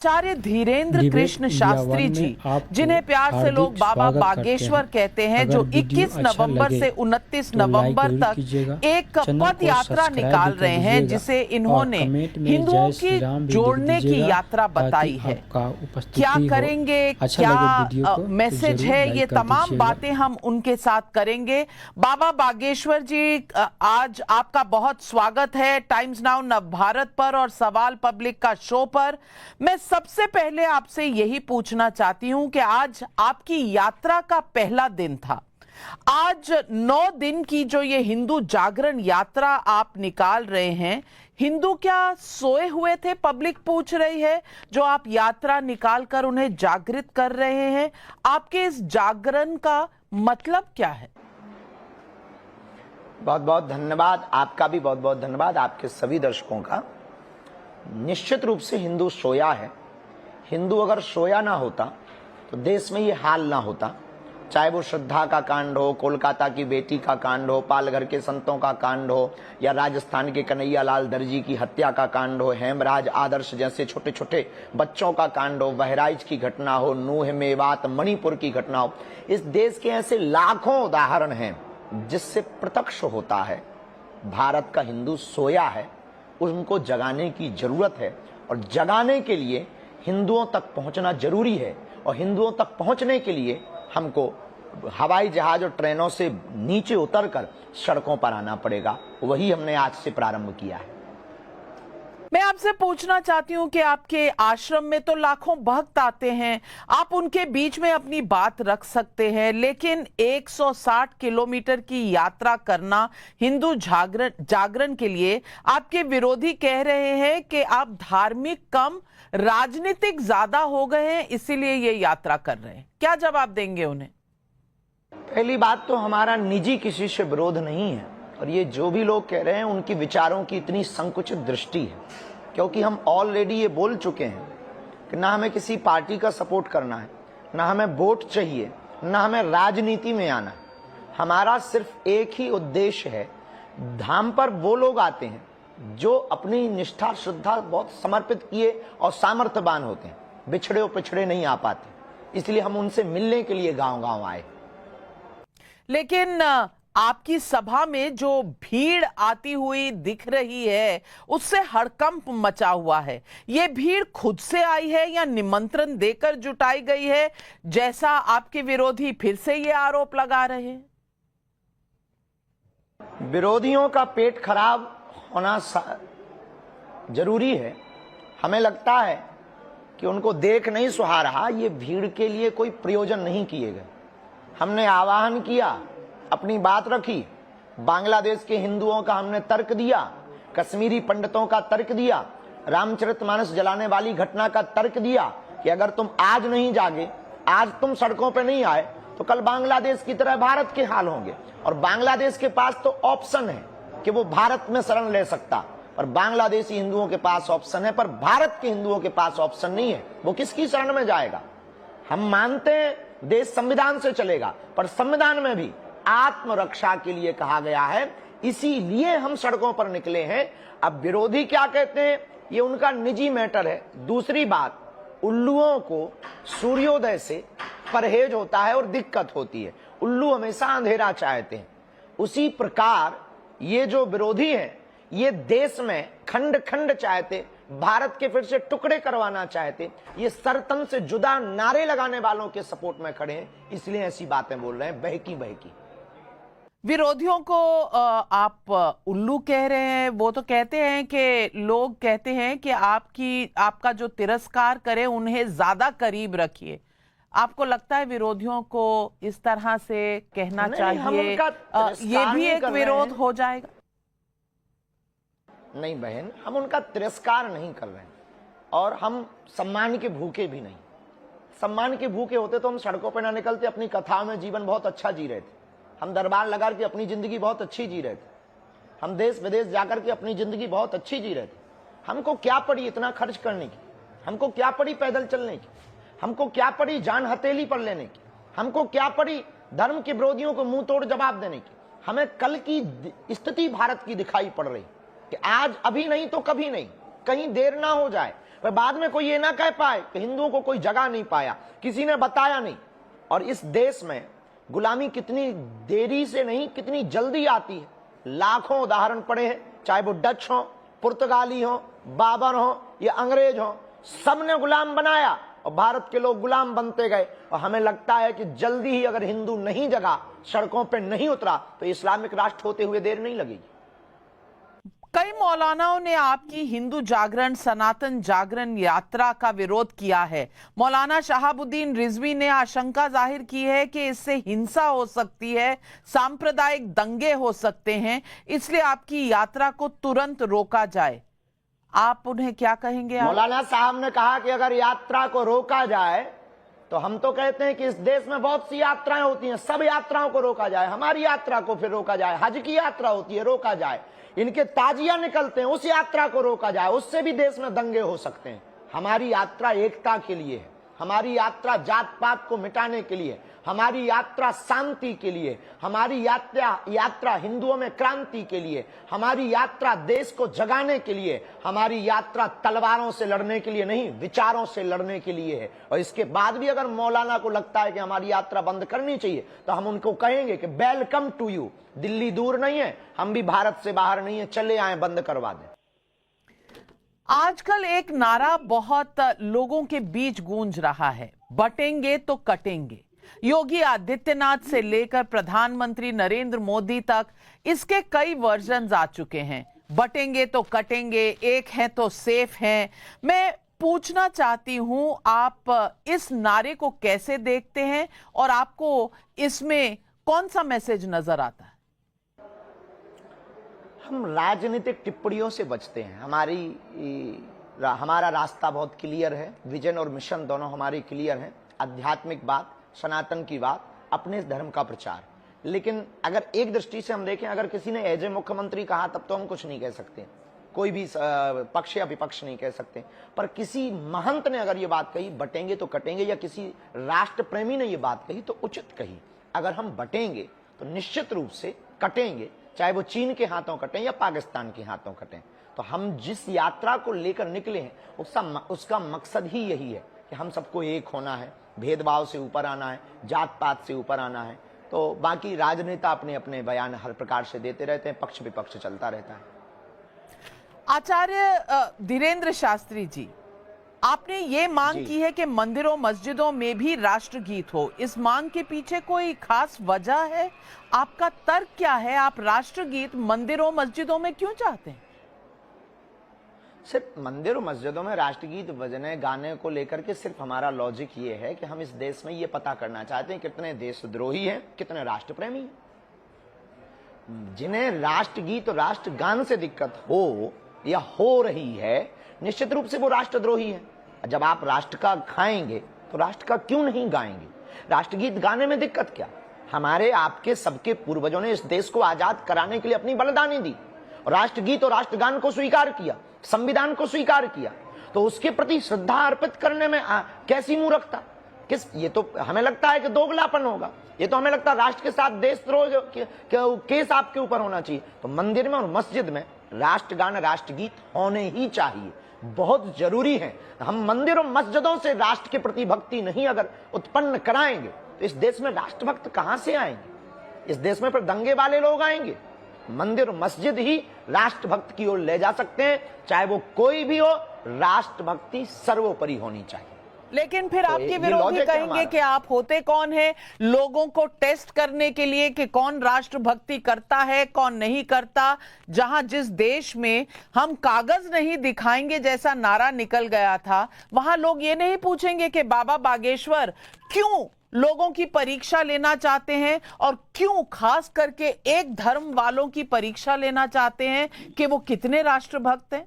आचार्य धीरेन्द्र कृष्ण शास्त्री जी, जिन्हें प्यार से लोग बाबा बागेश्वर कहते हैं, जो 21 नवंबर से 29 नवंबर तक एक पद यात्रा निकाल रहे हैं, जिसे इन्होंने हिंदुओं की जोड़ने की यात्रा बताई है। क्या करेंगे, क्या मैसेज है, ये तमाम बातें हम उनके साथ करेंगे। बाबा बागेश्वर जी, आज आपका बहुत स्वागत है टाइम्स नाउ नवभारत पर और सवाल पब्लिक का शो पर। मैं सबसे पहले आपसे यही पूछना चाहती हूं कि आज आपकी यात्रा का पहला दिन था। आज 9 दिन की जो ये हिंदू जागरण यात्रा आप निकाल रहे हैं, हिंदू क्या सोए हुए थे? पब्लिक पूछ रही है। जो आप यात्रा निकाल कर उन्हें जागृत कर रहे हैं, आपके इस जागरण का मतलब क्या है? बहुत बहुत धन्यवाद, आपका भी बहुत बहुत धन्यवाद, आपके सभी दर्शकों का। निश्चित रूप से हिंदू सोया है। हिंदू अगर सोया ना होता तो देश में ये हाल ना होता। चाहे वो श्रद्धा का कांड हो, कोलकाता की बेटी का कांड हो, पालघर के संतों का कांड हो, या राजस्थान के कन्हैया लाल दर्जी की हत्या का कांड हो, हेमराज आदर्श जैसे छोटे छोटे बच्चों का कांड हो, बहराइच की घटना हो, नूह मेवात मणिपुर की घटना हो। इस देश के ऐसे लाखों उदाहरण हैं जिससे प्रत्यक्ष होता है भारत का हिंदू सोया है। उनको जगाने की जरूरत है और जगाने के लिए हिंदुओं तक पहुंचना जरूरी है। और हिंदुओं तक पहुंचने के लिए हमको हवाई जहाज और ट्रेनों से नीचे उतरकर सड़कों पर आना पड़ेगा। वही हमने आज से प्रारंभ किया है। मैं आपसे पूछना चाहती हूं कि आपके आश्रम में तो लाखों भक्त आते हैं, आप उनके बीच में अपनी बात रख सकते हैं, लेकिन 160 किलोमीटर की यात्रा करना हिंदू जागरण के लिए, आपके विरोधी कह रहे हैं कि आप धार्मिक कम राजनीतिक ज्यादा हो गए हैं, इसीलिए ये यात्रा कर रहे हैं। क्या जवाब देंगे उन्हें? पहली बात तो हमारा निजी किसी से विरोध नहीं है, और ये जो भी लोग कह रहे हैं उनकी विचारों की इतनी संकुचित दृष्टि है, क्योंकि हम ऑलरेडी ये बोल चुके हैं कि ना हमें किसी पार्टी का सपोर्ट करना है, ना हमें वोट चाहिए, ना हमें राजनीति में आना है। हमारा सिर्फ एक ही उद्देश्य है। धाम पर वो लोग आते हैं जो अपनी निष्ठा श्रद्धा बहुत समर्पित किए और सामर्थ्यवान होते हैं, बिछड़े और पिछड़े नहीं आ पाते। इसलिए हम उनसे मिलने के लिए गांव गांव आए। लेकिन आपकी सभा में जो भीड़ आती हुई दिख रही है, उससे हड़कंप मचा हुआ है। ये भीड़ खुद से आई है या निमंत्रण देकर जुटाई गई है, जैसा आपके विरोधी फिर से ये आरोप लगा रहे हैं? विरोधियों का पेट खराब होना जरूरी है। हमें लगता है कि उनको देख नहीं सुहा रहा। ये भीड़ के लिए कोई प्रयोजन नहीं किए गए। हमने आह्वान किया, अपनी बात रखी, बांग्लादेश के हिंदुओं का हमने तर्क दिया, कश्मीरी पंडितों का तर्क दिया, रामचरितमानस जलाने वाली घटना का तर्क दिया कि अगर तुम आज नहीं जागे, आज तुम सड़कों पर नहीं आए, तो कल बांग्लादेश की तरह भारत के हाल होंगे। और बांग्लादेश के पास तो ऑप्शन है कि वो भारत में शरण ले सकता, और बांग्लादेशी हिंदुओं के पास ऑप्शन है, पर भारत के हिंदुओं के पास ऑप्शन नहीं है। वो किसकी शरण में जाएगा? हम मानते हैं देश संविधान से चलेगा, पर संविधान में भी आत्मरक्षा के लिए कहा गया है, इसीलिए हम सड़कों पर निकले हैं। अब विरोधी क्या कहते हैं, ये उनका निजी मैटर है। दूसरी बात, उल्लुओं को सूर्योदय से परहेज होता है और दिक्कत होती है। उल्लू हमेशा अंधेरा चाहते हैं। उसी प्रकार ये जो विरोधी हैं, ये देश में खंड खंड चाहते, भारत के फिर से टुकड़े करवाना चाहते। ये सरतन से जुदा नारे लगाने वालों के सपोर्ट में खड़े हैं, इसलिए ऐसी बातें बोल रहे हैं, बहकी बहकी। विरोधियों को आप उल्लू कह रहे हैं। वो तो कहते हैं कि लोग कहते हैं कि आपका जो तिरस्कार करे उन्हें ज्यादा करीब रखिए। आपको लगता है विरोधियों को इस तरह से कहना चाहिए? ये भी एक विरोध हो जाएगा? नहीं बहन, हम उनका तिरस्कार नहीं कर रहे हैं, और हम सम्मान के भूखे भी नहीं। सम्मान के भूखे होते तो हम सड़कों पर ना निकलते, अपनी कथाओं में जीवन बहुत अच्छा जी रहे थे। हम दरबार लगा के अपनी जिंदगी बहुत अच्छी जी रहे थे। हम देश विदेश जाकर के अपनी जिंदगी बहुत अच्छी जी रहे थे। हमको क्या पड़ी इतना खर्च करने की? हमको क्या पड़ी पैदल चलने की? हमको क्या पड़ी जान हथेली पर लेने की? हमको क्या पड़ी धर्म के विरोधियों को मुंह तोड़ जवाब देने की? हमें कल की स्थिति भारत की दिखाई पड़ रही कि आज अभी नहीं तो कभी नहीं, कहीं देर ना हो जाए। वह बाद में कोई ये ना कह पाए कि हिंदुओं को कोई जगह नहीं पाया, किसी ने बताया नहीं। और इस देश में गुलामी कितनी देरी से नहीं, कितनी जल्दी आती है। लाखों उदाहरण पड़े हैं, चाहे वो डच हो, पुर्तगाली हो, बाबर हो या अंग्रेज हो, सबने गुलाम बनाया और भारत के लोग गुलाम बनते गए। और हमें लगता है कि जल्दी ही अगर हिंदू नहीं जगा, सड़कों पे नहीं उतरा, तो इस्लामिक राष्ट्र होते हुए देर नहीं लगेगी। कई मौलानाओं ने आपकी हिंदू जागरण सनातन जागरण यात्रा का विरोध किया है। मौलाना शहाबुद्दीन रिजवी ने आशंका जाहिर की है कि इससे हिंसा हो सकती है, सांप्रदायिक दंगे हो सकते हैं, इसलिए आपकी यात्रा को तुरंत रोका जाए। आप उन्हें क्या कहेंगे? मौलाना साहब ने कहा कि अगर यात्रा को रोका जाए, तो हम तो कहते हैं कि इस देश में बहुत सी यात्राएं होती हैं, सब यात्राओं को रोका जाए। हमारी यात्रा को फिर रोका जाए। हज की यात्रा होती है, रोका जाए। इनके ताजिया निकलते हैं, उस यात्रा को रोका जाए, उससे भी देश में दंगे हो सकते हैं। हमारी यात्रा एकता के लिए है, हमारी यात्रा जात पात को मिटाने के लिए, हमारी यात्रा शांति के लिए, हमारी यात्रा हिंदुओं में क्रांति के लिए, हमारी यात्रा देश को जगाने के लिए, हमारी यात्रा तलवारों से लड़ने के लिए नहीं, विचारों से लड़ने के लिए है। और इसके बाद भी अगर मौलाना को लगता है कि हमारी यात्रा बंद करनी चाहिए, तो हम उनको कहेंगे कि वेलकम टू यू। दिल्ली दूर नहीं है, हम भी भारत से बाहर नहीं है, चले आए, बंद करवा दें। आजकल एक नारा बहुत लोगों के बीच गूंज रहा है, बटेंगे तो कटेंगे। योगी आदित्यनाथ से लेकर प्रधानमंत्री नरेंद्र मोदी तक इसके कई वर्जन्स आ चुके हैं। बटेंगे तो कटेंगे, एक हैं तो सेफ हैं। मैं पूछना चाहती हूं, आप इस नारे को कैसे देखते हैं और आपको इसमें कौन सा मैसेज नजर आता है? हम राजनीतिक टिप्पणियों से बचते हैं। हमारा रास्ता बहुत क्लियर है, विजन और मिशन दोनों हमारे क्लियर हैं। आध्यात्मिक बात, सनातन की बात, अपने धर्म का प्रचार। लेकिन अगर एक दृष्टि से हम देखें, अगर किसी ने एज ए मुख्यमंत्री कहा, तब तो हम कुछ नहीं कह सकते, कोई भी पक्ष या विपक्ष नहीं कह सकते। पर किसी महंत ने अगर ये बात कही, बटेंगे तो कटेंगे, या किसी राष्ट्र प्रेमी ने ये बात कही, तो उचित कही। अगर हम बटेंगे तो निश्चित रूप से कटेंगे, चाहे वो चीन के हाथों कटें या पाकिस्तान के हाथों कटें। तो हम जिस यात्रा को लेकर निकले हैं, उसका मकसद ही यही है कि हम सबको एक होना है, भेदभाव से ऊपर आना है, जात पात से ऊपर आना है। तो बाकी राजनेता अपने अपने बयान हर प्रकार से देते रहते हैं, पक्ष विपक्ष चलता रहता है। आचार्य धीरेन्द्र शास्त्री जी, आपने ये मांग की है कि मंदिरों मस्जिदों में भी राष्ट्रगीत हो। इस मांग के पीछे कोई खास वजह है? आपका तर्क क्या है? आप राष्ट्रगीत मंदिरों मस्जिदों में क्यों चाहते हैं? सिर्फ मंदिरों मस्जिदों में राष्ट्रगीत बजने गाने को लेकर के सिर्फ हमारा लॉजिक ये है कि हम इस देश में ये पता करना चाहते हैं कितने देशद्रोही हैं, कितने राष्ट्रप्रेमी हैं। जिन्हें राष्ट्रगीत और राष्ट्रगान से दिक्कत हो या हो रही है, निश्चित रूप से वो राष्ट्रद्रोही है। जब आप राष्ट्र का खाएंगे तो राष्ट्र का क्यों नहीं गाएंगे? राष्ट्रगीत गाने में दिक्कत क्या? हमारे आपके सबके पूर्वजों ने इस देश को आजाद कराने के लिए अपनी बलिदानी दी, और राष्ट्रगीत और राष्ट्रगान को स्वीकार किया, संविधान को स्वीकार किया। तो उसके प्रति श्रद्धा अर्पित करने में कैसी मूर्खता? ये तो हमें लगता है कि दोगलापन होगा। ये तो हमें लगता है राष्ट्र के साथ देशद्रोह केस आपके ऊपर होना चाहिए। तो मंदिर में और मस्जिद में राष्ट्रगान राष्ट्रगीत होने ही चाहिए, बहुत जरूरी है। हम मंदिरों मस्जिदों से राष्ट्र के प्रति भक्ति नहीं अगर उत्पन्न कराएंगे, तो इस देश में राष्ट्रभक्त कहां से आएंगे? इस देश में फिर दंगे वाले लोग आएंगे। मंदिर और मस्जिद ही राष्ट्रभक्त की ओर ले जा सकते हैं, चाहे वो कोई भी हो। राष्ट्रभक्ति सर्वोपरि होनी चाहिए। लेकिन फिर आपके विरोधी कहेंगे कि आप होते कौन है लोगों को टेस्ट करने के लिए कि कौन राष्ट्रभक्ति करता है, कौन नहीं करता। जहां जिस देश में हम कागज नहीं दिखाएंगे जैसा नारा निकल गया था, वहां लोग ये नहीं पूछेंगे कि बाबा बागेश्वर क्यों लोगों की परीक्षा लेना चाहते हैं, और क्यों खास करके एक धर्म वालों की परीक्षा लेना चाहते हैं कि वो कितने राष्ट्रभक्त हैं।